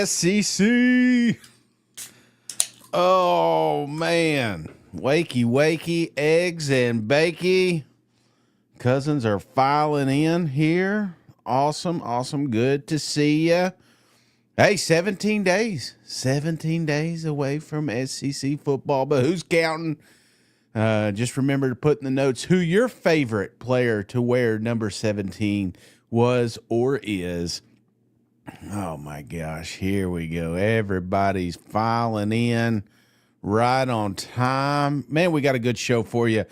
SEC. Oh, man. Wakey, eggs and bakey. Cousins are filing in here. Awesome. Good to see ya. Hey, 17 days. 17 days away from SEC football, but who's counting? Just remember to put in the notes who your favorite player to wear number 17 was or is. Oh, my gosh. Here we go. Everybody's filing in right on time. Man, we got a good show for you.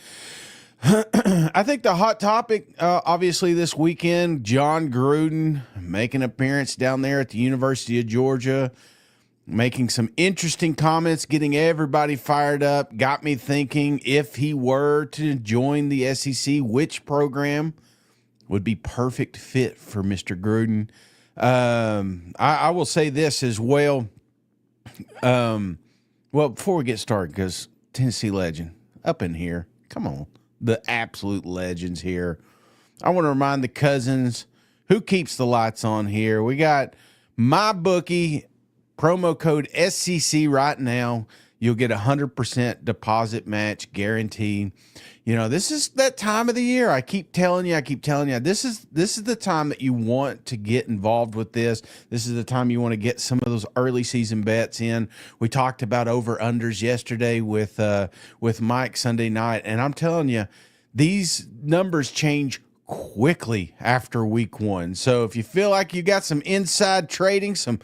I think the hot topic, obviously, this weekend, John Gruden making an appearance down there at the University of Georgia, making some interesting comments, getting everybody fired up, got me thinking if he were to join the SEC, which program would be perfect fit for Mr. Gruden. I will say this as well. Well, before we get started, because Tennessee legend up in here, come on. The absolute legends here. I want to remind the cousins who keeps the lights on here. We got MyBookie, promo code SCC right now. You'll get 100% deposit match guaranteed. You know, this is that time of the year. I keep telling you, this is the time that you want to get involved with this. This is the time you want to get some of those early season bets in. We talked about over-unders yesterday with Mike Sunday night, and I'm telling you, these numbers change quickly after week one. So if you feel like you got some inside trading, some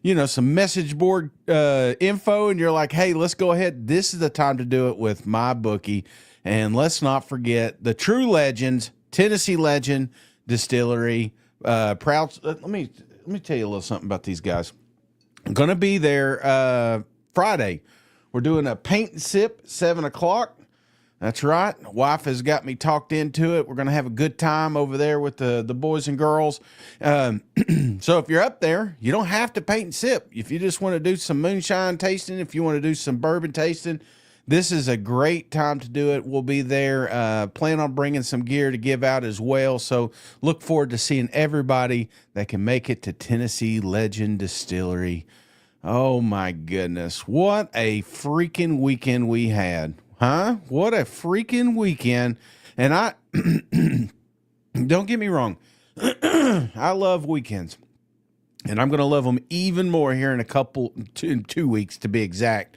message board info, and you're like, hey, let's go ahead. This is the time to do it with MyBookie. And let's not forget the true legends, Tennessee Legend Distillery. Proud. Let me tell you a little something about these guys. I'm going to be there Friday. We're doing a paint and sip, 7 o'clock. That's right. Wife has got me talked into it. We're going to have a good time over there with the boys and girls. So if you're up there, you don't have to paint and sip. If you just want to do some moonshine tasting, if you want to do some bourbon tasting, this is a great time to do it. We'll be there. Plan on bringing some gear to give out as well. So look forward to seeing everybody that can make it to Tennessee Legend Distillery. Oh, my goodness. What a freaking weekend we had. Huh? What a freaking weekend. And I don't get me wrong. I love weekends. And I'm going to love them even more here in 2 weeks to be exact.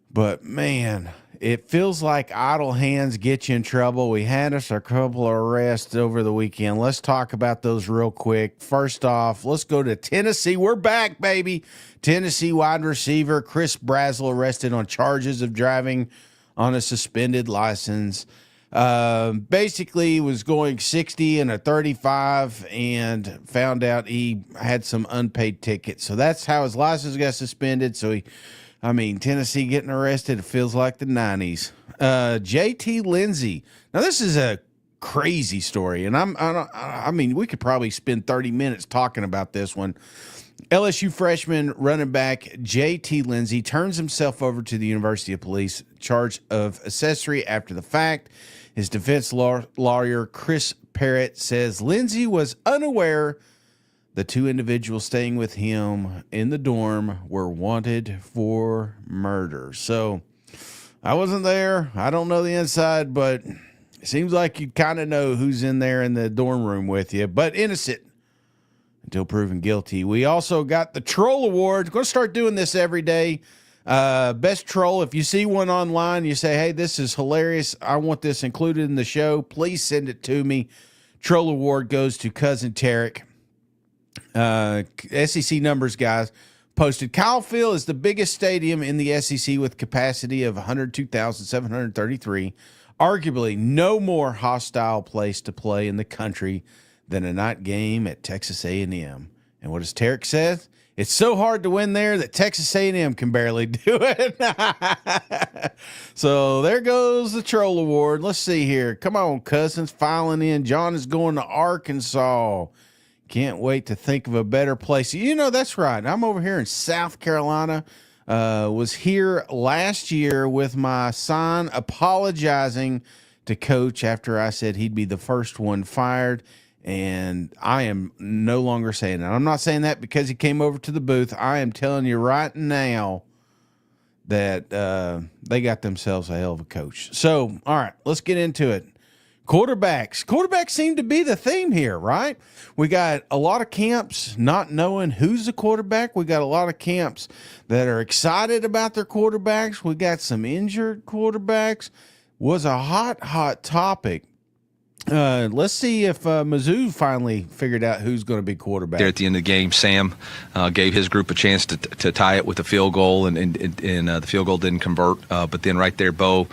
But, man, it feels like idle hands get you in trouble. We had us a couple of arrests over the weekend. Let's talk about those real quick. First off, let's go to Tennessee. We're back, baby. Tennessee wide receiver Chris Brazzell arrested on charges of driving on a suspended license. Basically was going 60 and a 35 and found out he had some unpaid tickets. So that's how his license got suspended. So Tennessee getting arrested, it feels like the 90s. JT Lindsey. Now, this is a crazy story, and we could probably spend 30 minutes talking about this one. LSU freshman running back JT Lindsey turns himself over to the University of Police, charged of accessory after the fact. His defense lawyer, Chris Parrott, says Lindsey was unaware the two individuals staying with him in the dorm were wanted for murder. So I wasn't there. I don't know the inside, but it seems like you kind of know who's in there in the dorm room with you, but innocent until proven guilty. We also got the Troll Award. Going to start doing this every day. Best troll. If you see one online, you say, hey, this is hilarious. I want this included in the show. Please send it to me. Troll Award goes to Cousin Tarek. SEC numbers, guys, posted Kyle Field is the biggest stadium in the SEC with capacity of 102,733. Arguably no more hostile place to play in the country than a night game at Texas A&M. And what does Tarek say? It's so hard to win there that Texas A&M can barely do it. So there goes the Troll Award. Let's see here. Come on, cousins, filing in. John is going to Arkansas. Can't wait to think of a better place. You know, that's right. I'm over here in South Carolina. Was here last year with my son apologizing to Coach after I said he'd be the first one fired. And I am no longer saying that. I'm not saying that because he came over to the booth. I am telling you right now that they got themselves a hell of a coach. So, all right, let's get into it. Quarterbacks seem to be the theme here, right? We got a lot of camps not knowing who's the quarterback. We got a lot of camps that are excited about their quarterbacks. We got some injured quarterbacks. Was a hot topic. Let's see if Mizzou finally figured out who's going to be quarterback. There at the end of the game, Sam gave his group a chance to tie it with a field goal, and the field goal didn't convert. But then right there, Bo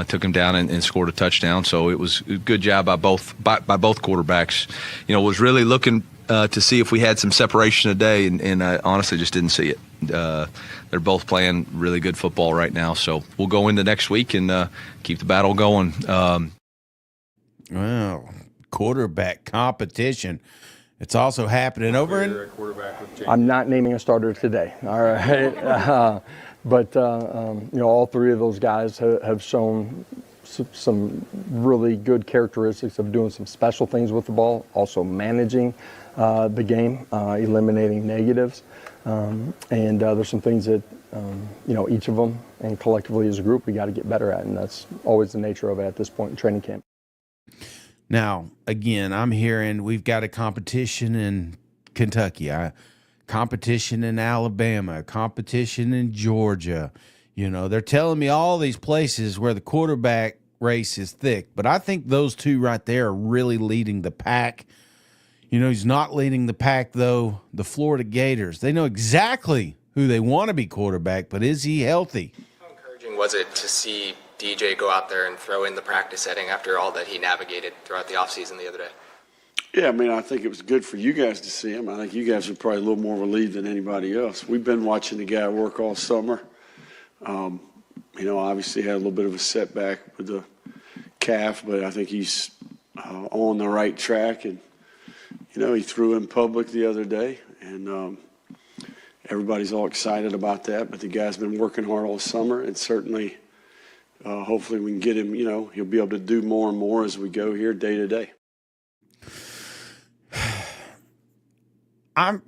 took him down and scored a touchdown. So it was a good job by both quarterbacks. Was really looking to see if we had some separation today, and I honestly just didn't see it. They're both playing really good football right now. So we'll go into next week and keep the battle going. Well, quarterback competition. It's also happening over in. I'm not naming a starter today. All right, but all three of those guys have shown some really good characteristics of doing some special things with the ball, also managing the game, eliminating negatives, and there's some things that each of them and collectively as a group we got to get better at, and that's always the nature of it at this point in training camp. Now, again, I'm hearing we've got a competition in Kentucky, competition in Alabama, competition in Georgia. They're telling me all these places where the quarterback race is thick, but I think those two right there are really leading the pack. He's not leading the pack, though. The Florida Gators, they know exactly who they want to be quarterback, but is he healthy? How encouraging was it to see DJ go out there and throw in the practice setting after all that he navigated throughout the offseason the other day? Yeah, I think it was good for you guys to see him. I think you guys are probably a little more relieved than anybody else. We've been watching the guy work all summer. Obviously had a little bit of a setback with the calf, but I think he's on the right track. And, he threw in public the other day, and everybody's all excited about that. But the guy's been working hard all summer, and certainly hopefully we can get him, he'll be able to do more and more as we go here day to day. I'm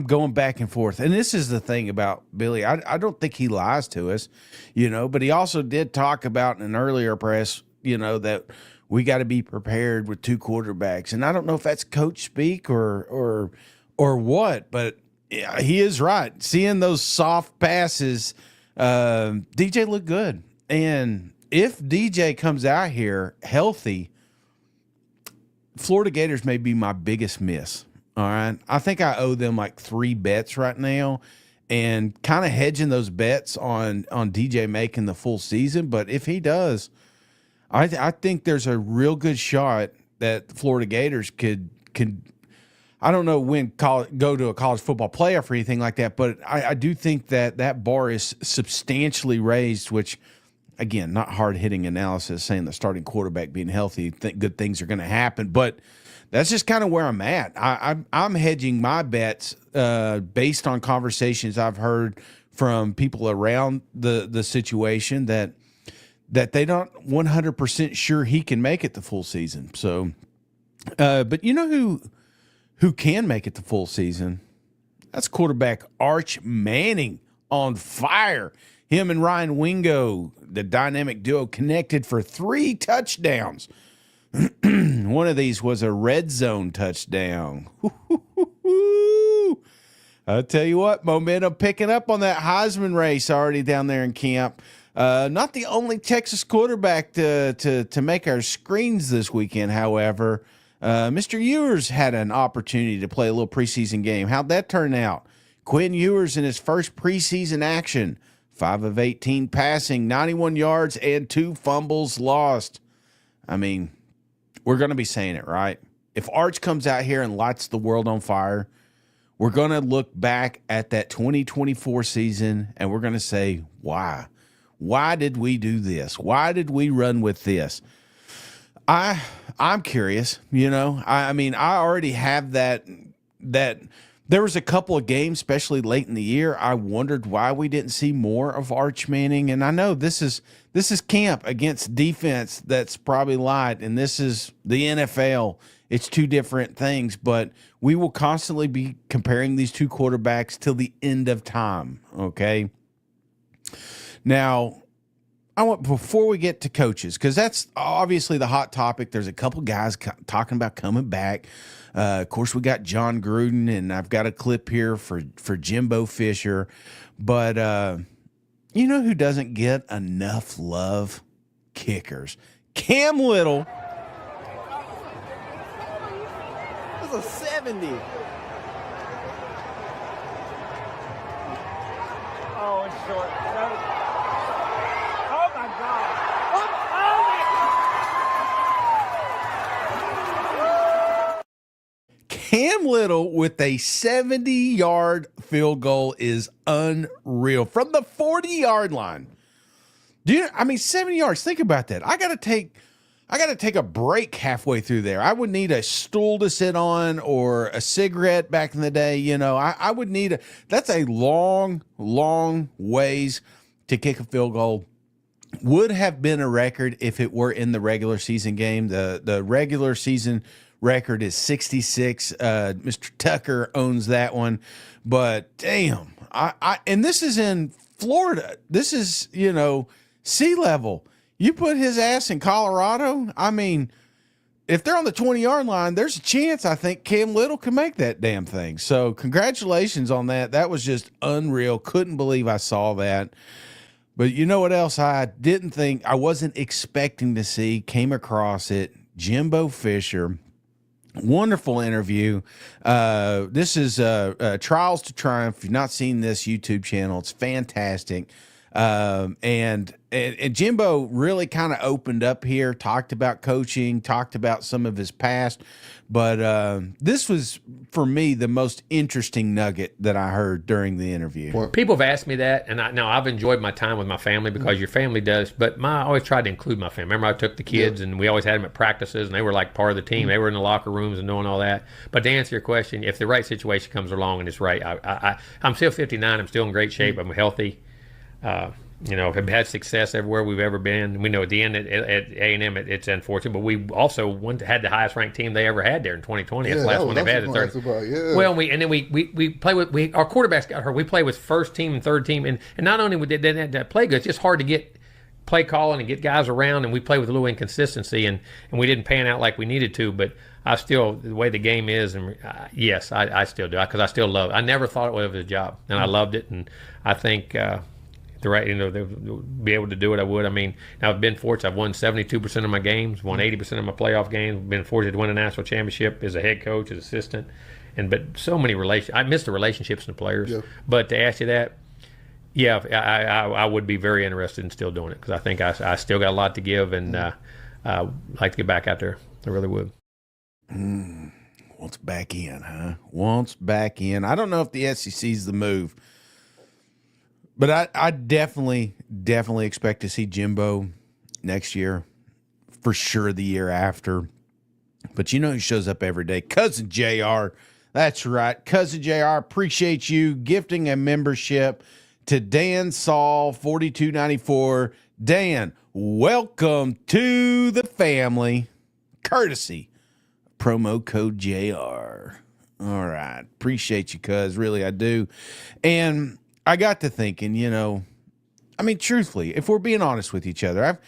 going back and forth. And this is the thing about Billy. I don't think he lies to us, but he also did talk about in an earlier press, that we got to be prepared with two quarterbacks. And I don't know if that's coach speak or what, but yeah, he is right. Seeing those soft passes, DJ looked good. And if DJ comes out here healthy, Florida Gators may be my biggest miss. All right. I think I owe them like 3 bets right now and kind of hedging those bets on DJ making the full season. But if he does, I think there's a real good shot that the Florida Gators could I don't know when go to a college football playoff or anything like that, but I do think that bar is substantially raised, which, again, not hard-hitting analysis saying the starting quarterback being healthy, good things are going to happen, but that's just kind of where I'm at. I'm hedging my bets based on conversations I've heard from people around the situation that they don't 100% sure he can make it the full season. So, but who can make it the full season? That's quarterback Arch Manning on fire. Him and Ryan Wingo, the dynamic duo, connected for 3 touchdowns. One of these was a red zone touchdown. I'll tell you what, momentum picking up on that Heisman race already down there in camp. Not the only Texas quarterback to make our screens this weekend, however. Mr. Ewers had an opportunity to play a little preseason game. How'd that turn out? Quinn Ewers in his first preseason action, 5 of 18 passing, 91 yards, and 2 fumbles lost. I mean, we're going to be saying it, right? If Arch comes out here and lights the world on fire, we're going to look back at that 2024 season and we're going to say, why? Why did we do this? Why did we run with this? I'm curious, I mean, I already have that there was a couple of games, especially late in the year, I wondered why we didn't see more of Arch Manning. And I know this is camp against defense that's probably light, and this is the NFL, It's two different things, but we will constantly be comparing these two quarterbacks till the end of time, okay? Now, before we get to coaches, because that's obviously the hot topic. There's a couple guys talking about coming back. Of course, we got John Gruden, and I've got a clip here for Jimbo Fisher. But you know who doesn't get enough love? Kickers. Cam Little. That's a 70. Oh, it's short. Oh my God. Oh my God. Cam Little with a 70-yard field goal is unreal from the 40-yard line. 70 yards. Think about that. I got to take a break halfway through there. I would need a stool to sit on or a cigarette back in the day. I would need that's a long, long ways to kick a field goal. Would have been a record if it were in the regular season game. The regular season record is 66. Mr. Tucker owns that one. But damn, and this is in Florida. This is, sea level. You put his ass in Colorado, if they're on the 20-yard line, there's a chance I think Cam Little can make that damn thing. So congratulations on that. That was just unreal. Couldn't believe I saw that. But you know what else I wasn't expecting to see, came across it, Jimbo Fisher. Wonderful interview. This is Trials to Triumph. If you've not seen this YouTube channel, it's fantastic. And Jimbo really kind of opened up here, talked about coaching, talked about some of his past. But this was, for me, the most interesting nugget that I heard during the interview. People have asked me that, and I've enjoyed my time with my family because your family does. But I always tried to include my family. Remember, I took the kids, and we always had them at practices, and they were like part of the team. They were in the locker rooms and doing all that. But to answer your question, if the right situation comes along and it's right, I'm still 59. I'm still in great shape. I'm healthy. Have had success everywhere we've ever been. We know at the end at A&M it's unfortunate, but we also had the highest ranked team they ever had there in 2020. That's the last one they've had. Well, we play with our quarterbacks got hurt. We play with first team and third team, and not only did they play good, it's just hard to get play calling and get guys around, and we play with a little inconsistency, and we didn't pan out like we needed to. But I still, the way the game is, and yes, I still do, because I still love it. I never thought it was a job, and I loved it, and I think. They'll be able to do it. I would. Now I've been fortunate. I've won 72% of my games, won 80% of my playoff games. Been fortunate to win a national championship as a head coach, as assistant, but so many I miss the relationships and the players. Yeah. But to ask you that, yeah, I would be very interested in still doing it, because I think I still got a lot to give, and I'd like to get back out there. I really would. Wants back in, huh? Wants back in. I don't know if the SEC's the move. But I definitely expect to see Jimbo next year, for sure the year after. But who shows up every day? Cousin JR. That's right. Cousin JR, appreciate you gifting a membership to Dan Saul, 4294. Dan, welcome to the family. Courtesy promo code JR. All right. Appreciate you, cuz. Really, I do. And I got to thinking, truthfully, if we're being honest with each other,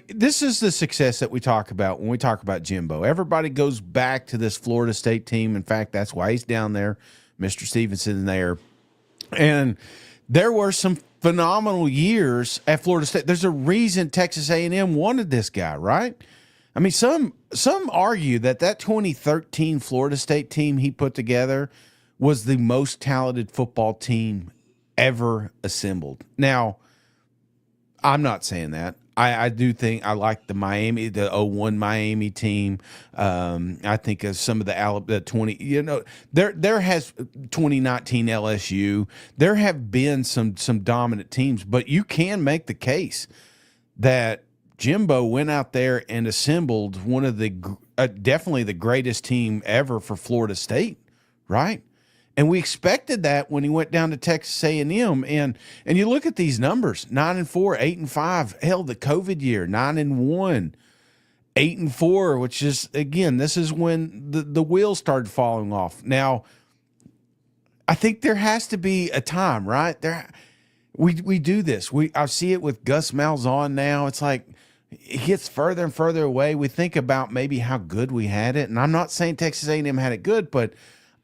this is the success that we talk about when we talk about Jimbo. Everybody goes back to this Florida State team. In fact, that's why he's down there, Mr. Stevenson there. And there were some phenomenal years at Florida State. There's a reason Texas A&M wanted this guy, right? Some argue that 2013 Florida State team he put together was the most talented football team ever assembled. Now, I'm not saying that. I do think I like the 01 Miami team. I think of some of the 20, there has 2019 LSU. There have been some dominant teams, but you can make the case that Jimbo went out there and assembled one of the definitely the greatest team ever for Florida State, right? And we expected that when he went down to Texas A&M. And you look at these numbers, 9-4, 8-5, hell, the COVID year, 9-1. 8-4, which is, again, this is when the wheels started falling off. Now, I think there has to be a time, right? We do this. I see it with Gus Malzahn now. It's like it gets further and further away. We think about maybe how good we had it, and I'm not saying Texas A&M had it good, but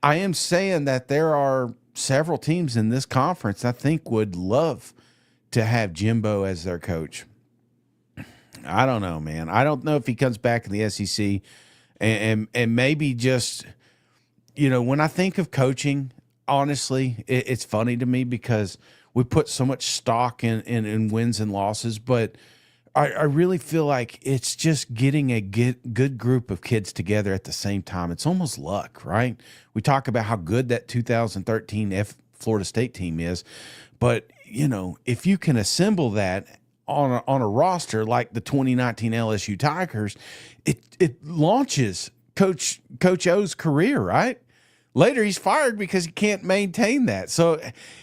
I am saying that there are several teams in this conference I think would love to have Jimbo as their coach. I don't know, man. I don't know if he comes back in the SEC, and maybe just, when I think of coaching, honestly, it's funny to me because we put so much stock in wins and losses, but I really feel like it's just getting a good group of kids together at the same time. It's almost luck, right? We talk about how good that 2013 Florida State team is, but if you can assemble that on a roster like the 2019 LSU Tigers, it launches Coach O's career, right? Later, he's fired because he can't maintain that. So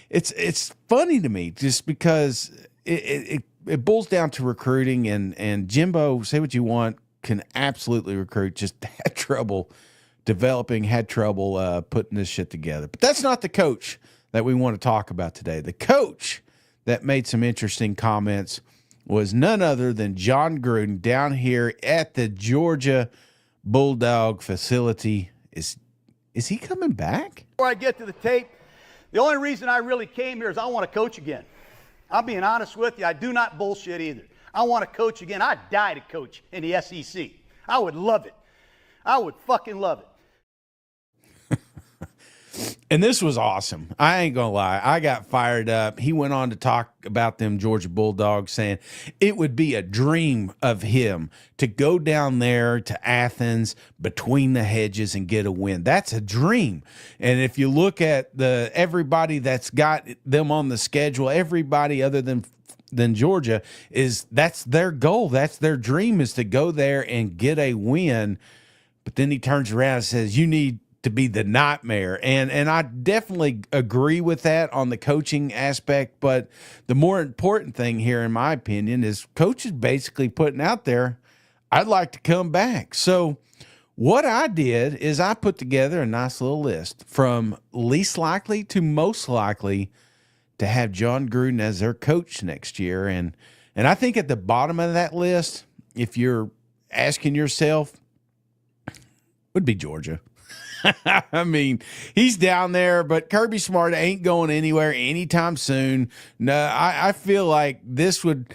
it's funny to me just because it boils down to recruiting, and Jimbo, say what you want, can absolutely recruit. Just had trouble developing, had trouble putting this shit together. But that's not the coach that we want to talk about today. The coach that made some interesting comments was none other than John Gruden down here at the Georgia Bulldog facility. Is he coming back? Before I get to the tape, the only reason I really came here is I want to coach again. I'm being honest with you. I do not bullshit either. I want to coach again. I'd die to coach in the SEC. I would love it. I would fucking love it. And this was awesome. I ain't going to lie. I got fired up. He went on to talk about them Georgia Bulldogs, saying it would be a dream of him to go down there to Athens between the hedges and get a win. That's a dream. And if you look at everybody that's got them on the schedule, everybody other than Georgia, that's their goal. That's their dream, is to go there and get a win. But then he turns around and says, you need to be the nightmare. And I definitely agree with that on the coaching aspect. But the more important thing here, in my opinion, is coach is basically putting out there, I'd like to come back. So what I did is I put together a nice little list from least likely to most likely to have John Gruden as their coach next year. And I think at the bottom of that list, if you're asking yourself, would be Georgia. I mean, he's down there, but Kirby Smart ain't going anywhere anytime soon. No, I feel like this would,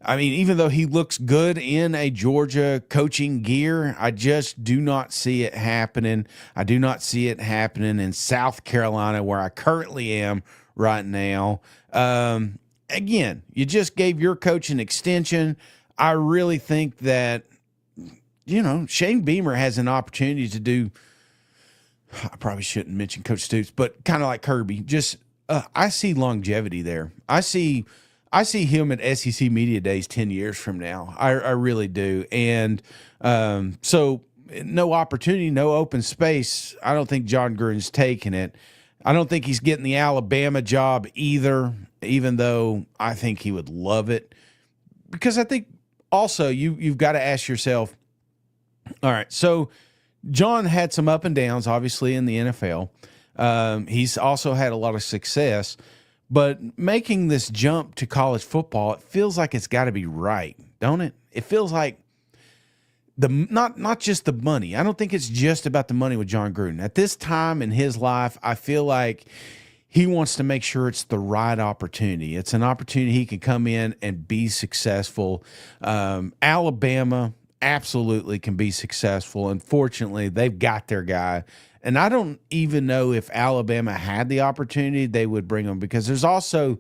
even though he looks good in a Georgia coaching gear, I just do not see it happening. I do not see it happening in South Carolina, where I currently am right now. Again, you just gave your coach an extension. I really think that, Shane Beamer has an opportunity to do, I probably shouldn't mention Coach Stoops, but kind of like Kirby, just I see longevity there. I see him at SEC Media Days 10 years from now. I really do. And so no opportunity, no open space. I don't think John Gruden's taking it. I don't think he's getting the Alabama job either, even though I think he would love it. Because I think also you've got to ask yourself, all right, so John had some up and downs, obviously, in the NFL. He's also had a lot of success, but making this jump to college football, it feels like it's got to be right, don't it? It feels like not just the money. I don't think it's just about the money with John Gruden. At this time in his life, I feel like he wants to make sure it's the right opportunity. It's an opportunity he can come in and be successful. Alabama absolutely can be successful. Unfortunately, they've got their guy. And I don't even know if Alabama had the opportunity, they would bring him, because there's also,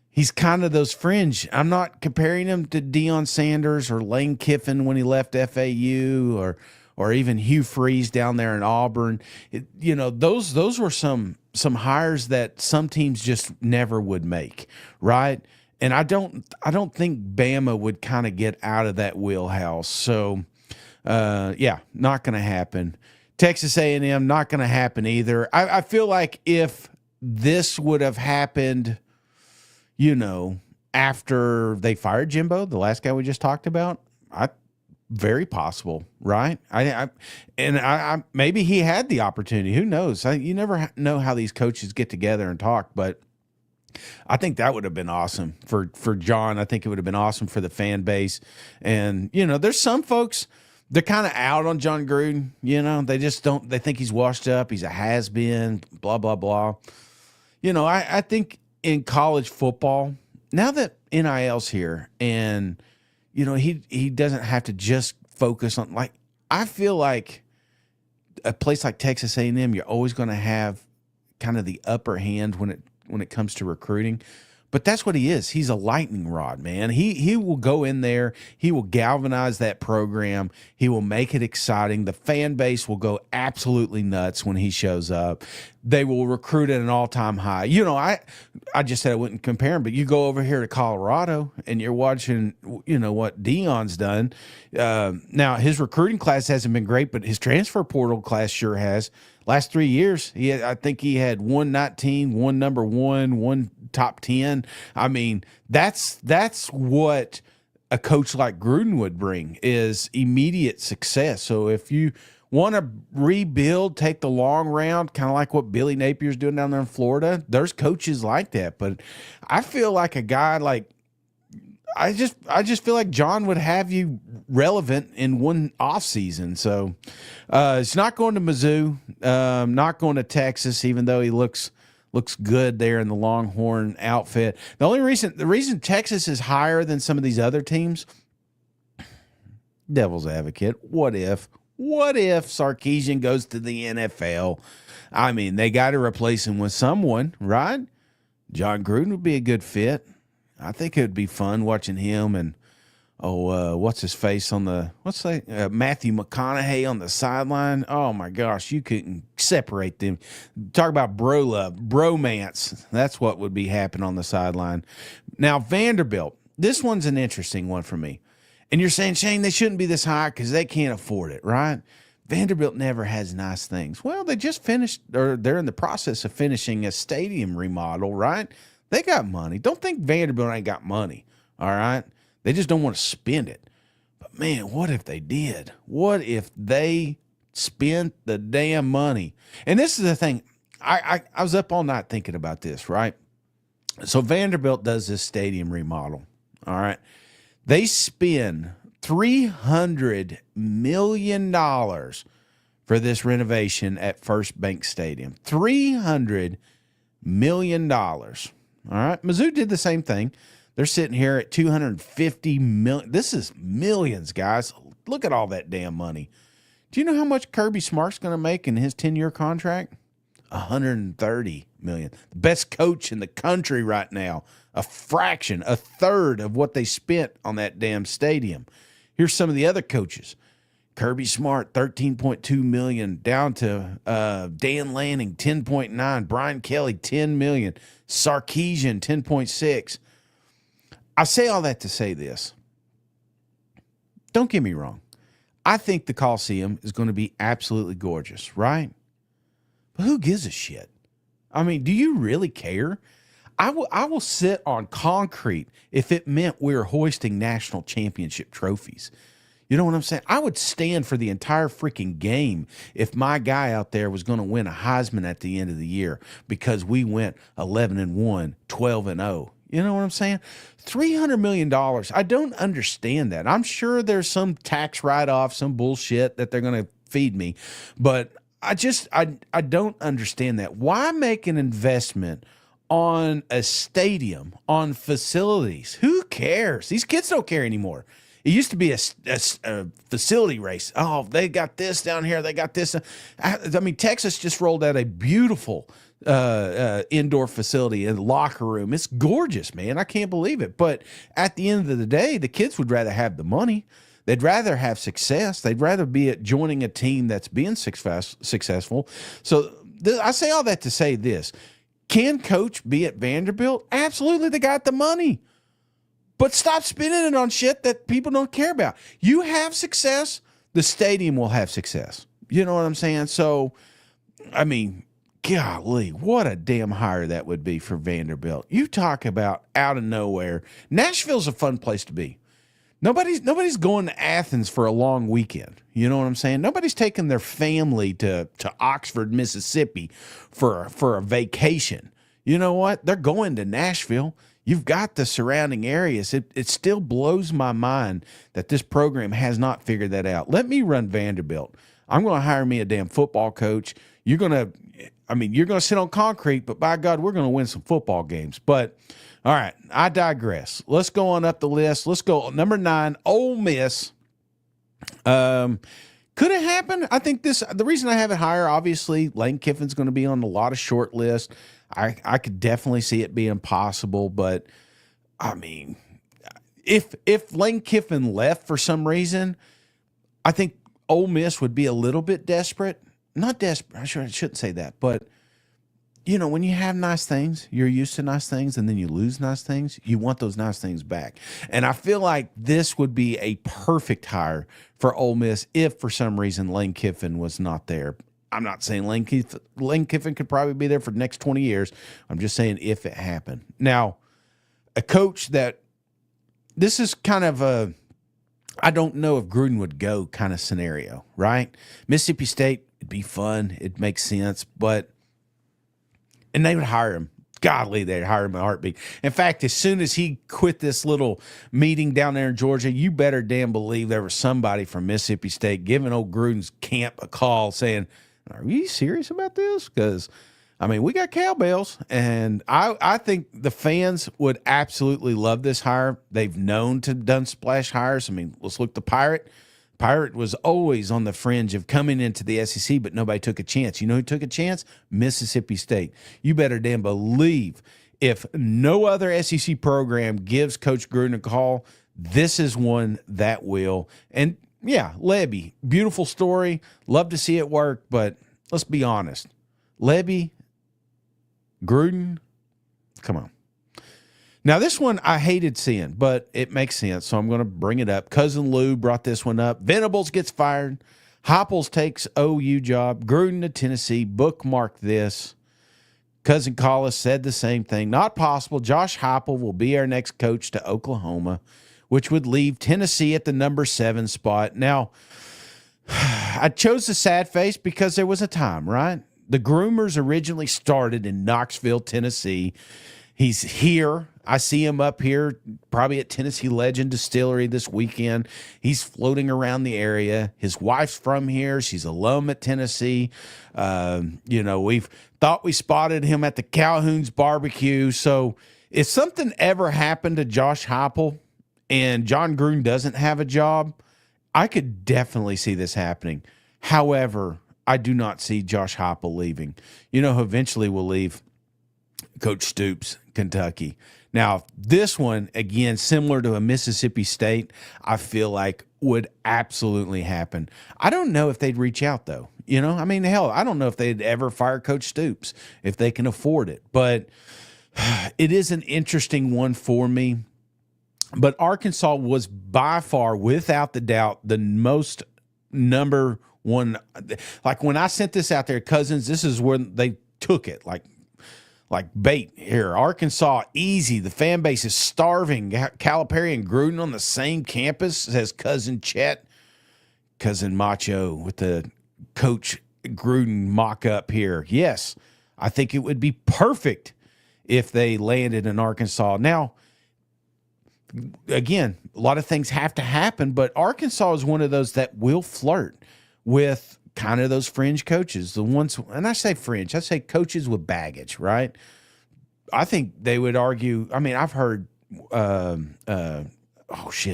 he's kind of those fringe. I'm not comparing him to Deion Sanders or Lane Kiffin when he left FAU, or even Hugh Freeze down there in Auburn. Those were some hires that some teams just never would make, right? And I don't think Bama would kind of get out of that wheelhouse. So, not going to happen. Texas A&M, not going to happen either. I feel like if this would have happened, after they fired Jimbo, the last guy we just talked about, very possible, right? I maybe he had the opportunity. Who knows? You never know how these coaches get together and talk, but I think that would have been awesome for John. I think it would have been awesome for the fan base. And, there's some folks, they're kind of out on John Gruden. They just don't, they think he's washed up. He's a has-been, blah, blah, blah. I think in college football, now that NIL's here and, he doesn't have to just focus on, like, I feel like a place like Texas A&M, you're always going to have kind of the upper hand when it comes to recruiting. But that's what he is. He's a lightning rod, man. He will go in there. He will galvanize that program. He will make it exciting. The fan base will go absolutely nuts when he shows up. They will recruit at an all-time high. I just said I wouldn't compare him, but you go over here to Colorado and you're watching, what Deion's done. Now, his recruiting class hasn't been great, but his transfer portal class sure has. Last 3 years, I think he had 119, one number one top 10. I mean, that's what a coach like Gruden would bring, is immediate success. So if you want to rebuild, take the long round, kind of like what Billy Napier's doing down there in Florida, there's coaches like that. But I feel like a guy like, I just feel like John would have you relevant in one off season. So it's not going to Mizzou, not going to Texas, even though he looks good there in the Longhorn outfit. The reason Texas is higher than some of these other teams, devil's advocate, what if Sarkisian goes to the NFL? I mean, they got to replace him with someone, right? John Gruden would be a good fit. I think it would be fun watching him and what's his face on the Matthew McConaughey on the sideline. Oh my gosh, you couldn't separate them. Talk about bro love, bromance. That's what would be happening on the sideline. Now Vanderbilt, this one's an interesting one for me. And you're saying, Shane, they shouldn't be this high because they can't afford it, right? Vanderbilt never has nice things. Well, they just finished, or they're in the process of finishing a stadium remodel, right? They got money. Don't think Vanderbilt ain't got money, all right? They just don't want to spend it. But, man, what if they did? What if they spent the damn money? And this is the thing. I was up all night thinking about this, right? So Vanderbilt does this stadium remodel, all right? They spend $300 million for this renovation at First Bank Stadium. $300 million. All right. Mizzou did the same thing. They're sitting here at $250 million. This is millions, guys. Look at all that damn money. Do you know how much Kirby Smart's going to make in his 10-year contract? $130 million. The best coach in the country right now. A third of what they spent on that damn stadium. Here's some of the other coaches. Kirby Smart, $13.2 million, down to Dan Lanning, $10.9, Brian Kelly, $10 million, Sarkisian, $10.6. I say all that to say this. Don't get me wrong. I think the Coliseum is going to be absolutely gorgeous, right? But who gives a shit? I mean, do you really care? I will sit on concrete if it meant we were hoisting national championship trophies. You know what I'm saying? I would stand for the entire freaking game if my guy out there was going to win a Heisman at the end of the year because we went 11-1, 12-0. You know what I'm saying? $300 million. I don't understand that. I'm sure there's some tax write-off, some bullshit that they're going to feed me, but I don't understand that. Why make an investment on a stadium, on facilities? Who cares? These kids don't care anymore. It used to be a facility race. Oh, they got this down here. They got this. I mean, Texas just rolled out a beautiful indoor facility and locker room. It's gorgeous, man. I can't believe it. But at the end of the day, the kids would rather have the money. They'd rather have success. They'd rather be at joining a team that's being successful. So I say all that to say this. Can Coach be at Vanderbilt? Absolutely. They got the money. But stop spending it on shit that people don't care about. You have success, the stadium will have success. You know what I'm saying? So, I mean, golly, what a damn hire that would be for Vanderbilt. You talk about out of nowhere. Nashville's a fun place to be. Nobody's going to Athens for a long weekend. You know what I'm saying? Nobody's taking their family to Oxford, Mississippi for a vacation. You know what? They're going to Nashville. You've got the surrounding areas. It still blows my mind that this program has not figured that out. Let me run Vanderbilt. I'm going to hire me a damn football coach. You're going to sit on concrete, but by God, we're going to win some football games. But all right, I digress. Let's go on up the list. Let's go number 9, Ole Miss. Could it happen? I think the reason I have it higher, obviously, Lane Kiffin's going to be on a lot of short lists. I could definitely see it being possible, but I mean, if Lane Kiffin left for some reason, I think Ole Miss would be a little bit desperate. Not desperate. I shouldn't say that, but you know, when you have nice things, you're used to nice things, and then you lose nice things, you want those nice things back. And I feel like this would be a perfect hire for Ole Miss if for some reason Lane Kiffin was not there. I'm not saying Lane Kiffin could probably be there for the next 20 years. I'm just saying if it happened. Now, a coach that this is kind of a I don't know if Gruden would go kind of scenario, right? Mississippi State, it'd be fun. It makes sense, and they would hire him. Godly, they'd hire him in a heartbeat. In fact, as soon as he quit this little meeting down there in Georgia, you better damn believe there was somebody from Mississippi State giving old Gruden's camp a call saying, are you serious about this? Because, I mean, we got cowbells, and I think the fans would absolutely love this hire. They've known to done splash hires. I mean, let's look at the Pirate. Pirate was always on the fringe of coming into the SEC, but nobody took a chance. You know who took a chance? Mississippi State. You better damn believe if no other SEC program gives Coach Gruden a call, this is one that will. And, yeah, Lebby, beautiful story. Love to see it work, but let's be honest. Lebby, Gruden, come on. Now, this one I hated seeing, but it makes sense, so I'm going to bring it up. Cousin Lou brought this one up. Venables gets fired. Heupels takes OU job. Gruden to Tennessee. Bookmark this. Cousin Collis said the same thing. Not possible. Josh Heupel will be our next coach to Oklahoma, which would leave Tennessee at the number 7 spot. Now, I chose the sad face because there was a time, right? The groomers originally started in Knoxville, Tennessee. He's here. I see him up here probably at Tennessee Legend Distillery this weekend. He's floating around the area. His wife's from here. She's alum at Tennessee. We've thought we spotted him at the Calhoun's barbecue. So if something ever happened to Josh Heupel and John Gruden doesn't have a job, I could definitely see this happening. However, I do not see Josh Heupel leaving. You know who eventually will leave? Coach Stoops, Kentucky. Now, this one, again, similar to a Mississippi State, I feel like would absolutely happen. I don't know if they'd reach out, though. You know, I mean, hell, I don't know if they'd ever fire Coach Stoops if they can afford it. But it is an interesting one for me. But Arkansas was by far, without the doubt, the most number one. Like when I sent this out there, Cousins, this is where they took it. Like bait here. Arkansas, easy. The fan base is starving. Calipari and Gruden on the same campus, says Cousin Chet. Cousin Macho with the Coach Gruden mock-up here. Yes, I think it would be perfect if they landed in Arkansas. Now, again, a lot of things have to happen, but Arkansas is one of those that will flirt with kind of those fringe coaches, the ones, and I say fringe, I say coaches with baggage, right? I think they would argue. I mean, I've heard,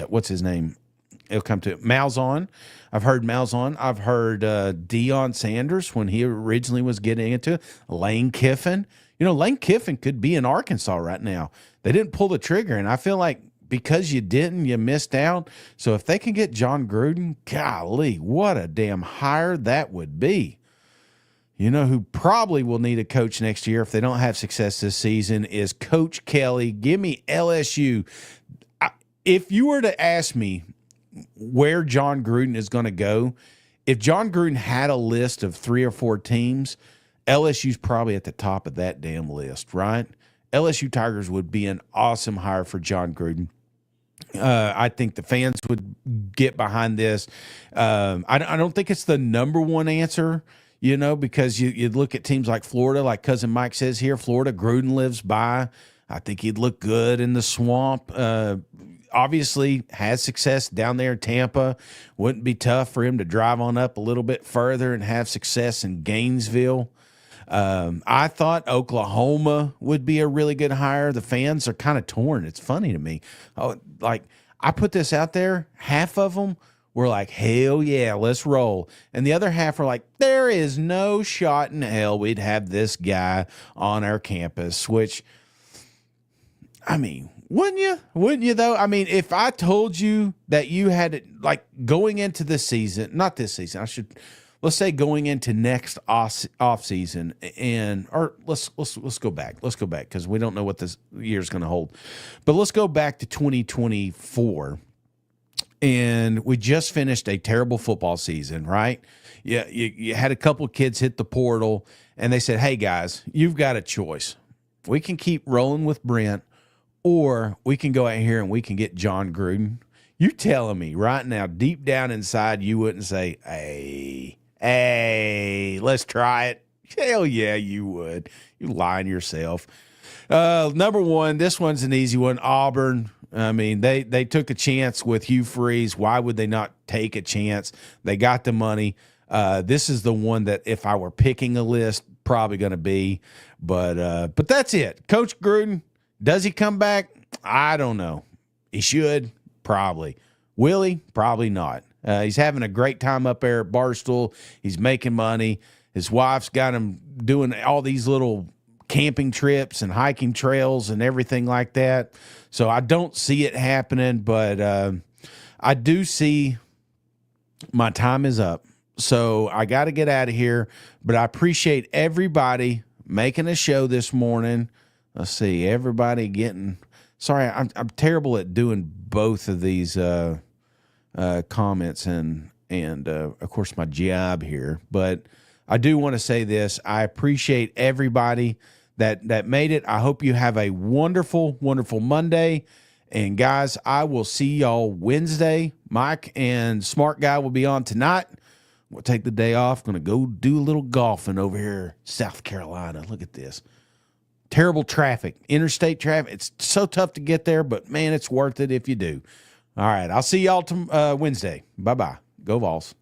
what's his name? It'll come to it. Malzahn. I've heard Malzahn. I've heard Deion Sanders when he originally was getting into it. Lane Kiffin. You know, Lane Kiffin could be in Arkansas right now. They didn't pull the trigger, and I feel like because you didn't, you missed out. So if they can get John Gruden, golly, what a damn hire that would be. You know who probably will need a coach next year if they don't have success this season is Coach Kelly. Give me LSU. If you were to ask me where John Gruden is going to go, if John Gruden had a list of 3 or 4 teams, LSU's probably at the top of that damn list, right? LSU Tigers would be an awesome hire for John Gruden. I think the fans would get behind this. I don't think it's the number one answer, because you look at teams like Florida, like Cousin Mike says here, Florida, Gruden lives by. I think he'd look good in the swamp. Obviously has success down there in Tampa. Wouldn't be tough for him to drive on up a little bit further and have success in Gainesville. I thought Oklahoma would be a really good hire. The fans are kind of torn. It's funny to me. I put this out there, half of them were like, hell yeah, let's roll. And the other half were like, there is no shot in hell we'd have this guy on our campus, which, I mean, wouldn't you? Wouldn't you, though? I mean, if I told you that you had it, like, going into this season, not this season, let's say going into next off season, or let's go back. Let's go back because we don't know what this year's going to hold. But let's go back to 2024, and we just finished a terrible football season, right? Yeah, you had a couple kids hit the portal, and they said, "Hey guys, you've got a choice. We can keep rolling with Brent, or we can go out here and we can get John Gruden." You telling me right now, deep down inside, you wouldn't say, Hey, let's try it. Hell yeah, you would. You lying to yourself. Number one, this one's an easy one. Auburn. I mean, they took a chance with Hugh Freeze. Why would they not take a chance? They got the money. This is the one that if I were picking a list, probably going to be. But that's it. Coach Gruden, does he come back? I don't know. He should, probably. Will he? Probably not. He's having a great time up there at Barstool. He's making money. His wife's got him doing all these little camping trips and hiking trails and everything like that. So I don't see it happening, but I do see my time is up. So I got to get out of here, but I appreciate everybody making a show this morning. Let's see, everybody getting – sorry, I'm terrible at doing both of these comments and of course my job here, but I do want to say this. I appreciate everybody that made it. I hope you have a wonderful, wonderful Monday. And guys, I will see y'all Wednesday. Mike and Smart Guy will be on tonight. We'll take the day off. Going to go do a little golfing over here, South Carolina. Look at this. Terrible traffic, interstate traffic. It's so tough to get there, but man, it's worth it if you do. All right, I'll see y'all Wednesday. Bye-bye. Go Vols.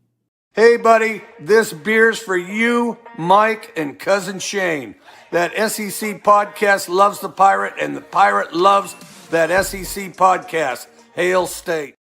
Hey, buddy, this beer's for you, Mike, and Cousin Shane. That SEC podcast loves the Pirate, and the Pirate loves that SEC podcast. Hail State.